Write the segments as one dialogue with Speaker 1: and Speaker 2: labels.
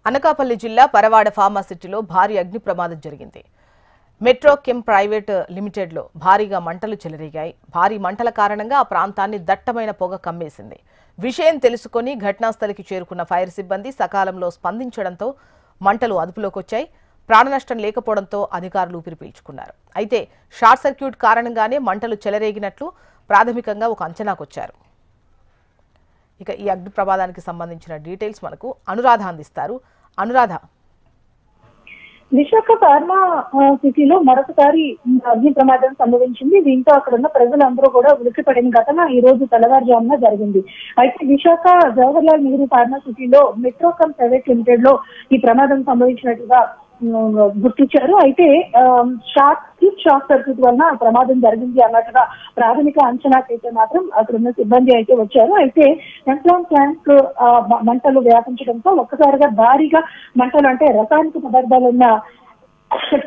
Speaker 1: అనకాపల్లి జిల్లా పరవాడ ఫార్మాసిటీలో భారీ అగ్ని ప్రమాదం జరిగింది. మెట్రో కెమ్ ప్రైవేట్ లిమిటెడ్లో భారీగా మంటలు చెలరేగాయి. భారీ మంటల కారణంగా ఆ ప్రాంతాన్ని దట్టమైన పొగ కమ్మేసింది. విషయం తెలుసుకుని ఘటనాస్థలికి చేరుకున్న ఫైర్ సిబ్బంది సకాలంలో స్పందించడంతో మంటలు అదుపులోకి వచ్చాయి. ప్రాణనష్టం లేకపోవడంతో అధికారులు ఊపిరి పీల్చుకున్నారు. అయితే షార్ట్ సర్క్యూట్ కారణంగానే మంటలు చెలరేగినట్లు ప్రాథమికంగా ఒక అంచనాకొచ్చారు. ఇక ఈ అగ్ని ప్రమాదానికి సంబంధించిన డీటెయిల్స్ మనకు అనురాధ అందిస్తారు. అనురాధ,
Speaker 2: విశాఖ ఫార్మా సిటీలో మరొకసారి అగ్ని ప్రమాదం సంభవించింది. దీంతో అక్కడ ఉన్న ప్రజలందరూ కూడా ఉలిక్కిపడిన ఘటన ఈ రోజు తెల్లవారుజామున జరిగింది. అయితే విశాఖ జవహర్లాల్ నెహ్రూ ఫార్మా సిటీలో మెట్రో కెమ్ ప్రైవేట్ లిమిటెడ్ లో ఈ ప్రమాదం సంభవించినట్టుగా గుర్తించారు. అయితే షార్ట్ సర్క్యూట్ వలన ప్రమాదం జరిగింది అన్నట్టుగా ప్రాథమిక అంచనాకైతే మాత్రం అక్కడ ఉన్న సిబ్బంది అయితే వచ్చారు. అయితే ఎంప్లాన్ ట్యాంక్ మంటలు వ్యాపించడంతో ఒక్కసారిగా భారీగా మంటలు, అంటే రసాయనిక పదార్థాలు ఉన్న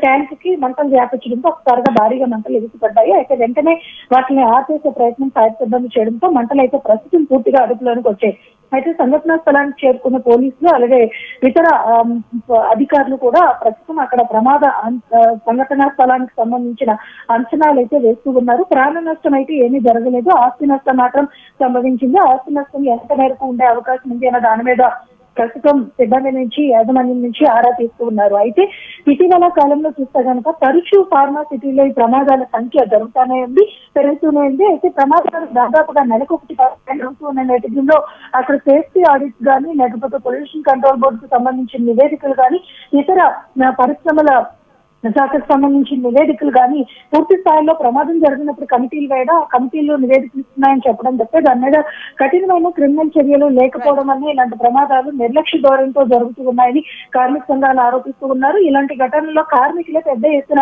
Speaker 2: ట్యాంక్ కి మంటలు వ్యాపించడంతో ఒకసారిగా భారీగా మంటలు ఎగిసిపడ్డాయి. అయితే వెంటనే వాటిని ఆపేసే ప్రయత్నం ఫైర్ సిబ్బంది చేయడంతో మంటలు అయితే ప్రస్తుతం పూర్తిగా అదుపులోనికి వచ్చాయి. అయితే సంఘటనా స్థలానికి చేరుకున్న పోలీసులు అలాగే ఇతర అధికారులు కూడా ప్రస్తుతం అక్కడ ప్రమాద సంఘటనా స్థలానికి సంబంధించిన అంచనాలు అయితే వేస్తూ ఉన్నారు. ప్రాణ నష్టం అయితే ఏమీ జరగలేదు. ఆస్తి నష్టం మాత్రం సంభవించింది. ఆస్తి నష్టం ఎంత మేరకు ఉండే అవకాశం ఉంది అన్న దాని మీద ప్రస్తుతం సిబ్బంది నుంచి, యాజమాన్యం నుంచి ఆరా తీస్తూ ఉన్నారు. అయితే ఇటీవల కాలంలో చూస్తే కనుక తరచూ ఫార్మా సిటీలో ఈ ప్రమాదాల సంఖ్య పెరుగుతూనే ఉంది. అయితే ప్రమాదాలు దాదాపుగా నెలకొకటి జరుగుతూ ఉన్న నేపథ్యంలో అక్కడ సేఫ్టీ ఆడిట్స్ కానీ, లేకపోతే పొల్యూషన్ కంట్రోల్ బోర్డుకు సంబంధించిన నివేదికలు కానీ, ఇతర పరిశ్రమల శాఖకు సంబంధించిన నివేదికలు కానీ పూర్తి స్థాయిలో ప్రమాదం జరిగినప్పుడు కమిటీలు వేయడం, ఆ కమిటీలు నివేదికలు ఇస్తున్నాయని చెప్పడం తప్పే దాని మీద కఠినమైన క్రిమినల్ చర్యలు లేకపోవడం వల్ల ఇలాంటి ప్రమాదాలు నిర్లక్ష్య ధోరణితో జరుగుతూ ఉన్నాయని కార్మిక సంఘాలు ఆరోపిస్తూ ఉన్నారు. ఇలాంటి ఘటనల్లో కార్మికులే పెద్ద ఎత్తున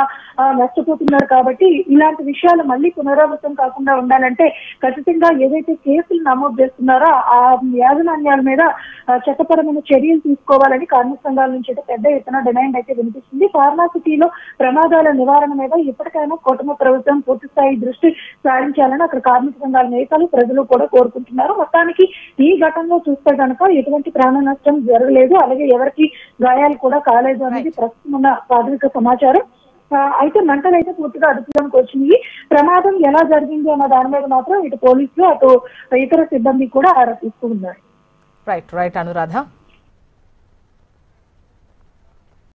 Speaker 2: నష్టపోతున్నారు. కాబట్టి ఇలాంటి విషయాలు మళ్ళీ పునరావృతం కాకుండా ఉండాలంటే ఖచ్చితంగా ఏదైతే కేసులు నమోదు చేస్తున్నారో ఆ యాజమాన్యాల మీద చట్టపరమైన చర్యలు తీసుకోవాలని కార్మిక సంఘాల నుంచి అయితే పెద్ద ఎత్తున డిమాండ్ అయితే వినిపిస్తుంది. ఫార్మాసిటీలో ప్రమాదాల నివారణ మీద ఇప్పటికైనా కూటమి ప్రభుత్వం పూర్తి స్థాయి దృష్టి సారించాలని అక్కడ కార్మిక సంఘాల నేతలు, ప్రజలు కూడా కోరుకుంటున్నారు. మొత్తానికి ఈ ఘటనలో చూస్తే కనుక ఎటువంటి ప్రాణ నష్టం జరగలేదు, అలాగే ఎవరికి గాయాలు కూడా కాలేదు అనేది ప్రస్తుతం ఉన్న ప్రాథమిక సమాచారం. అయితే మంటలు అయితే పూర్తిగా అదుపులోకి వచ్చింది. ప్రమాదం ఎలా జరిగింది అన్న దాని మీద మాత్రం ఇటు పోలీసులు, అటు ఇతర సిబ్బంది కూడా ఆరా తీస్తూ ఉన్నారు.
Speaker 1: రైట్ అనురాధ.